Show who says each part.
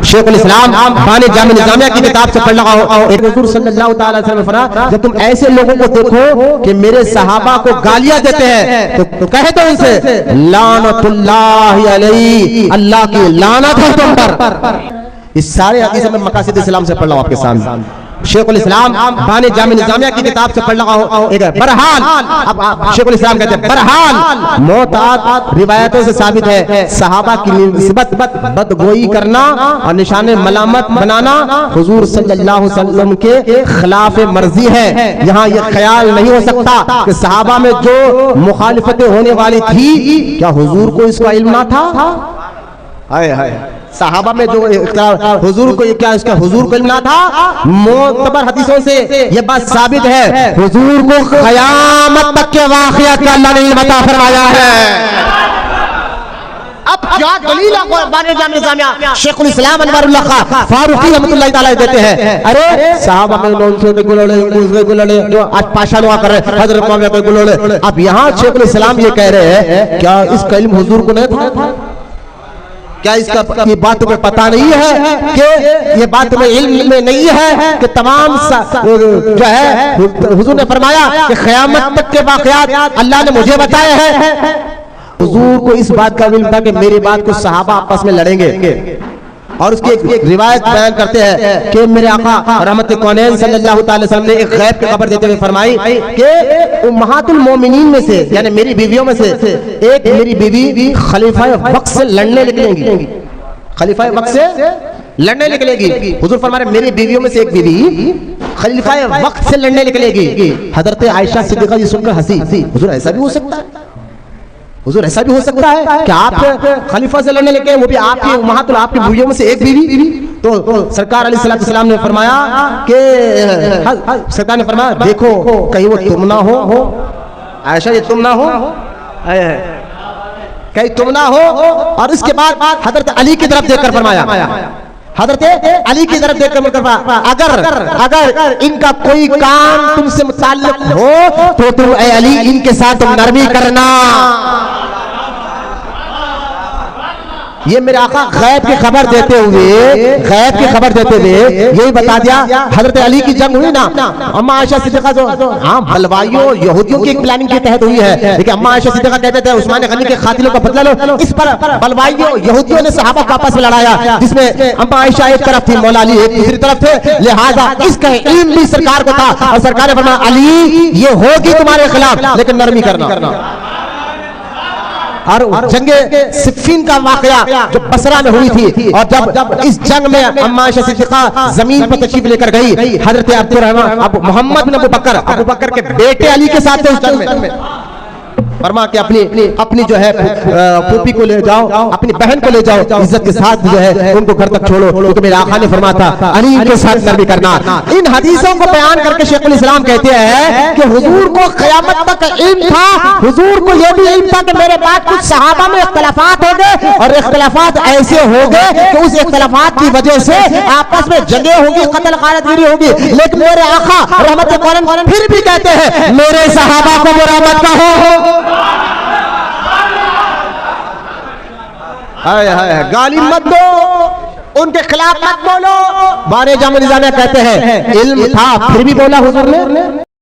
Speaker 1: شیخ الاسلام بانی جامع نظامیہ کی کتاب سے پڑھ لگا ہو، ایک حضور صلی اللہ تعالی وسلم نے فرمایا جب تم ایسے لوگوں کو دیکھو کہ میرے صحابہ کو گالیاں دیتے ہیں تو کہہ دو ان سے لعنت اللہ علیہ، اللہ کی لعنت ہے تم پر۔ اس سارے حدیث میں مقاصد اسلام سے پڑھ رہا ہوں آپ کے سامنے، شیخ الاسلام بانی جامع نظامیہ کی کتاب سے پڑھ لگا ہو، ایک برحال اب شیخ الاسلام کہتے ہیں برحال معتاد روایتوں سے ثابت ہے صحابہ کی نسبت بدگوئی کرنا اور نشان ملامت بنانا حضور صلی اللہ علیہ وسلم کے خلاف مرضی ہے۔ یہاں یہ خیال نہیں ہو سکتا کہ صحابہ میں جو مخالفتیں ہونے والی تھی کیا حضور کو اس کا علم نہ تھا؟ ہائے ہائے، صحابہ میں جو حضور کو کیا اس کا حضور کو علم نہ تھا؟ معتبر حدیثوں سے یہ بات ثابت ہے، حضور کو قیامت تک کے واقعات کا اللہ نے علم عطا فرمایا ہے۔ اب کیا دلیل بانی جامع نظامیہ شیخ الاسلام انوار اللہ خان فاروقی رحمۃ اللہ تعالی دیتے ہیں؟ ارے صحابہ میں لوگ سے گلڑے جو آج پاشا لوگا کر رہے حضرت معاویہ کو گلڑے، اب یہاں شیخ الاسلام یہ کہہ رہے ہیں کیا اس کا علم حضور کو نہیں تھا؟ کیا اس کا یہ بات تمہیں پتہ نہیں ہے کہ یہ بات تمہیں علم میں نہیں ہے کہ تمام جو ہے حضور نے فرمایا کہ قیامت تک کے واقعات اللہ نے مجھے بتائے ہیں۔ حضور کو اس بات کا علم تھا کہ میری بات کو صحابہ آپس میں لڑیں گے، اور اس کی ایک روایت بیان کرتے ہیں کہ میرے آقا رحمت کونین صلی اللہ تعالی وسلم نے ایک غیب کی خبر دیتے ہوئے فرمائی کہ امہات المومنین میں سے یعنی میری بیویوں میں سے ایک میری بیوی خلیفہ وقت سے لڑنے نکلیں گی، خلیفہ وقت سے لڑنے نکلے گی۔ حضور فرما رہے میری بیویوں میں سے ایک بیوی خلیفہ وقت سے لڑنے نکلے گی۔ حضرت عائشہ صدیقہ یہ سن کر ہنسی، حضور ایسا بھی ہو سکتا ہے؟ حضور ایسا بھی ہو سکتا ہے کہ آپ خلیفہ سے لڑنے لگے وہ بھی آپ کی امہات آپ کی بیویوں میں سے ایک بیوی؟ تو سرکار علیہ الصلوۃ والسلام نے فرمایا کہ سرکار نے فرمایا دیکھو کہیں وہ تم نہ ہو، عائشہ یہ تم نہ ہو، کہیں تم نہ ہو۔ اور اس کے بعد حضرت علی کی طرف دیکھ کر فرمایا، حضرت علی کی طرف دیکھ کر فرمایا اگر ان کا کوئی کام تم سے متعلق ہو تو تم اے علی ان کے ساتھ نرمی کرنا۔ یہ میرے آقا غیب کی خبر دیتے ہوئے یہی بتا دیا۔ حضرت علی کی جنگ ہوئی نا، اما عائشہ صدیقہ جو ہاں بلوائیوں یہودیوں کی ایک پلاننگ کے تحت ہوئی ہے، لیکن اما عائشہ صدیقہ کہتے تھے عثمان غنی کے قاتلوں کا بدلہ لو، اس پر بلوائیوں یہودیوں نے صحابہ کو آپس میں لڑایا، جس میں اما عائشہ ایک طرف تھی، مولا علی ایک دوسری طرف تھے، لہذا اس کا علم بھی سرکار کو تھا، اور سرکار نے فرمایا علی یہ ہوگی تمہارے خلاف لیکن نرمی کرنا۔ اور جنگ صفین کا واقعہ جو بصرہ میں ہوئی تھی، اور جب اس جنگ میں اما عائشہ صدیقہ زمین پر تشریف لے کر گئی، حضرت محمد بن ابو بکر کے بیٹے علی کے ساتھ اس جنگ میں فرما کہ اپنی جو ہے پھوپھی کو لے جاؤ، اپنی بہن کو لے جاؤ، عزت کے ساتھ جو ہے ان کو گھر تک چھوڑو، کیونکہ میرے آقا نے فرمایا تھا علی کے ساتھ نرمی کرنا۔ ان حدیثوں کو بیان کر کے شیخ الاسلام کہتے ہیں کہ حضور کو قیامت تک علم تھا، حضور کو یہ بھی علم تھا کہ میرے بعد کچھ صحابہ میں اختلافات ہو گئے، اور اختلافات ایسے ہو گئے کہ اس اختلافات کی وجہ سے آپس میں جنگیں ہوں گی، قتل غارت گیری ہوگی، لیکن میرے آقا رحمت کونین پھر بھی کہتے ہیں میرے صحابہ کو برا مت کہو، گالی مت دو، ان کے خلاف مت بولو۔ بانی جامع نظامیہ کہتے ہیں علم تھا پھر بھی بولا حضور نے۔